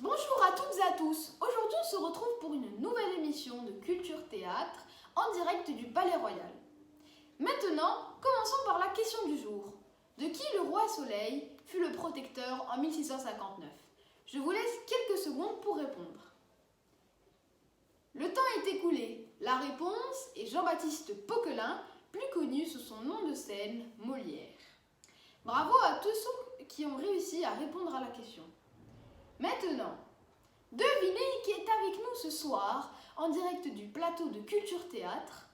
Bonjour à toutes et à tous. Aujourd'hui, on se retrouve pour une nouvelle émission de Culture Théâtre en direct du Palais Royal. Maintenant, commençons par la question du jour. De qui le roi Soleil fut le protecteur en 1659? Je vous laisse quelques secondes pour répondre. Le temps est écoulé. La réponse est Jean-Baptiste Poquelin, plus connu sous son nom de scène, Molière. Bravo à tous ceux qui ont réussi à répondre à la question. Maintenant, devinez qui est avec nous ce soir en direct du plateau de Culture Théâtre.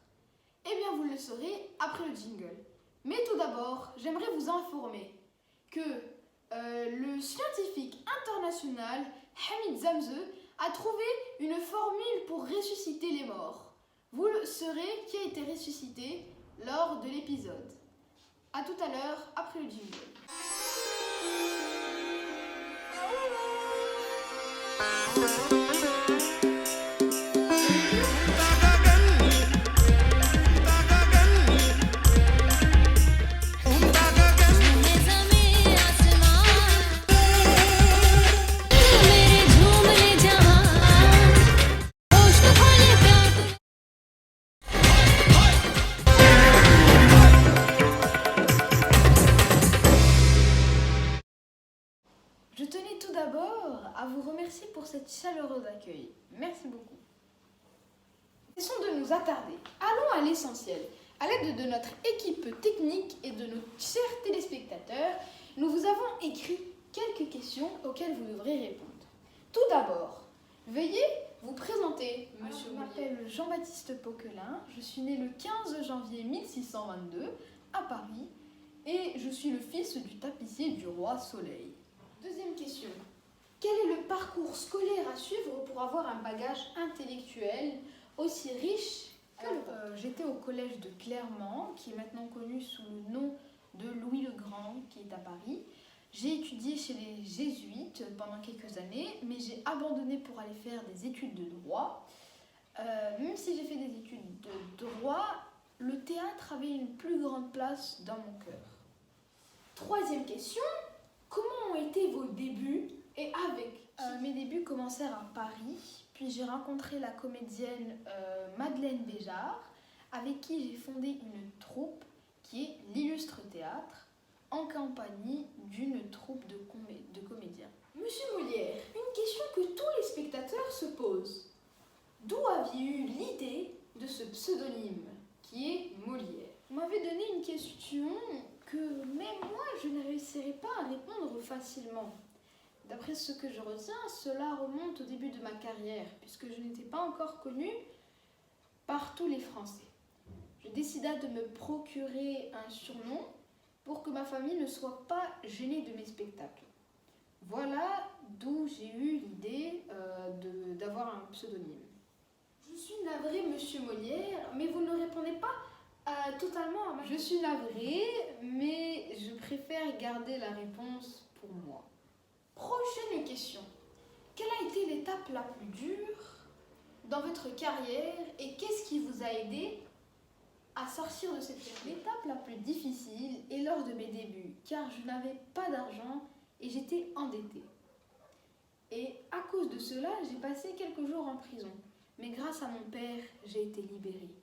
Eh bien, vous le saurez après le jingle. Mais tout d'abord, j'aimerais vous informer que le scientifique international Hamid Zamze a trouvé une formule pour ressusciter les morts. Vous le saurez qui a été ressuscité lors de l'épisode. A tout à l'heure après le jingle. Je tenais tout d'abord à vous remercier pour cet chaleureux accueil. Merci beaucoup. Cessons de nous attarder. Allons à l'essentiel. À l'aide de notre équipe technique et de nos chers téléspectateurs, nous vous avons écrit quelques questions auxquelles vous devrez répondre. Tout d'abord, veuillez vous présenter, monsieur. Je m'appelle Jean-Baptiste Poquelin. Je suis né le 15 janvier 1622 à Paris et je suis le fils du tapissier du roi Soleil. Deuxième question. Quel est le parcours scolaire à suivre pour avoir un bagage intellectuel aussi riche que le vôtre? J'étais au collège de Clermont, qui est maintenant connu sous le nom de Louis le Grand, qui est à Paris. J'ai étudié chez les jésuites pendant quelques années, mais j'ai abandonné pour aller faire des études de droit. Même si j'ai fait des études de droit, le théâtre avait une plus grande place dans mon cœur. Troisième question. Comment ont été vos débuts et avec Mes débuts commencèrent à Paris, puis j'ai rencontré la comédienne Madeleine Béjart, avec qui j'ai fondé une troupe qui est l'Illustre Théâtre, en compagnie d'une troupe de comédiens. Monsieur Molière, une question que tous les spectateurs se posent. D'où aviez eu l'idée de ce pseudonyme qui est Molière? Vous m'avez donné une question que même moi je ne réussirais pas à répondre facilement. D'après ce que je retiens, cela remonte au début de ma carrière, puisque je n'étais pas encore connue par tous les Français. Je décida de me procurer un surnom pour que ma famille ne soit pas gênée de mes spectacles. Voilà d'où j'ai eu l'idée d'avoir un pseudonyme. Je suis navrée, monsieur Molière, mais vous ne répondez pas totalement à ma question. Je suis navrée, mais je préfère garder la réponse pour moi. Prochaine question. Quelle a été l'étape la plus dure dans votre carrière et qu'est-ce qui vous a aidé à sortir de cette période? L'étape la plus difficile est lors de mes débuts, car je n'avais pas d'argent et j'étais endettée. Et à cause de cela, j'ai passé quelques jours en prison. Mais grâce à mon père, j'ai été libérée.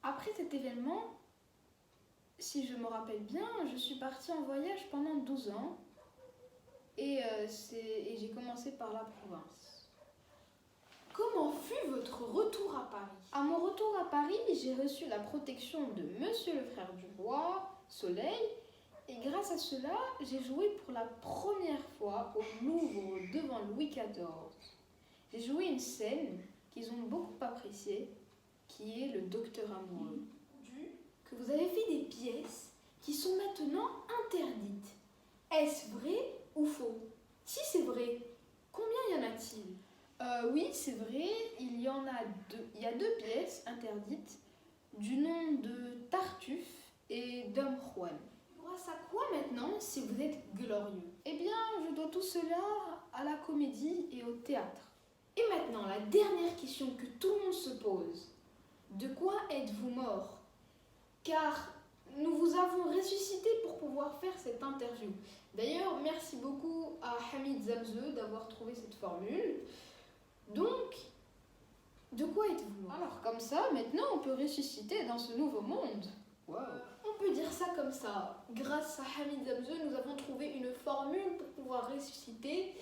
Après cet événement, si je me rappelle bien, je suis partie en voyage pendant 12 ans et j'ai commencé par la province. Comment fut votre retour à Paris? À mon retour à Paris, j'ai reçu la protection de Monsieur le frère du roi, Soleil, et grâce à cela, j'ai joué pour la première fois au Louvre devant Louis XIV. J'ai joué une scène qu'ils ont beaucoup appréciée, qui est le Docteur amoureux. Que vous avez fait des pièces qui sont maintenant interdites. Est-ce vrai ou faux? Si c'est vrai, combien y en a-t-il? Oui, c'est vrai, il y a deux pièces interdites du nom de Tartuffe et Dom Juan. Grâce à quoi maintenant si vous êtes glorieux? Eh bien, je dois tout cela à la comédie et au théâtre. Et maintenant, la dernière question que tout le monde se pose. De quoi êtes-vous mort? Car nous vous avons ressuscité pour pouvoir faire cette interview. D'ailleurs, merci beaucoup à Hamid Zamzeux d'avoir trouvé cette formule. Donc, de quoi êtes-vous mort? Alors comme ça, maintenant on peut ressusciter dans ce nouveau monde. Wow. On peut dire ça comme ça. Grâce à Hamid Zamzeux, nous avons trouvé une formule pour pouvoir ressusciter,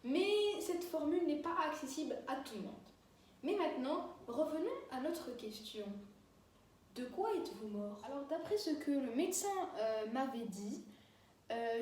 mais cette formule n'est pas accessible à tout le monde. Mais maintenant, revenons à notre question. De quoi êtes-vous mort? Alors d'après ce que le médecin m'avait dit,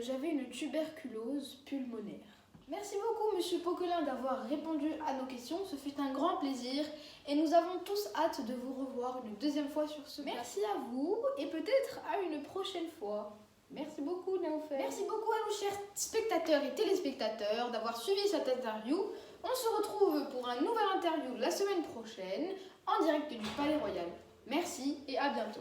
j'avais une tuberculose pulmonaire. Merci beaucoup Monsieur Poquelin d'avoir répondu à nos questions, ce fut un grand plaisir et nous avons tous hâte de vous revoir une deuxième fois sur ce plateau. Merci à vous et peut-être à une prochaine fois. Merci beaucoup Naoufel. Merci beaucoup à nos chers spectateurs et téléspectateurs d'avoir suivi cette interview. On se retrouve pour un nouvel interview la semaine prochaine en direct du Palais Royal. Merci et à bientôt.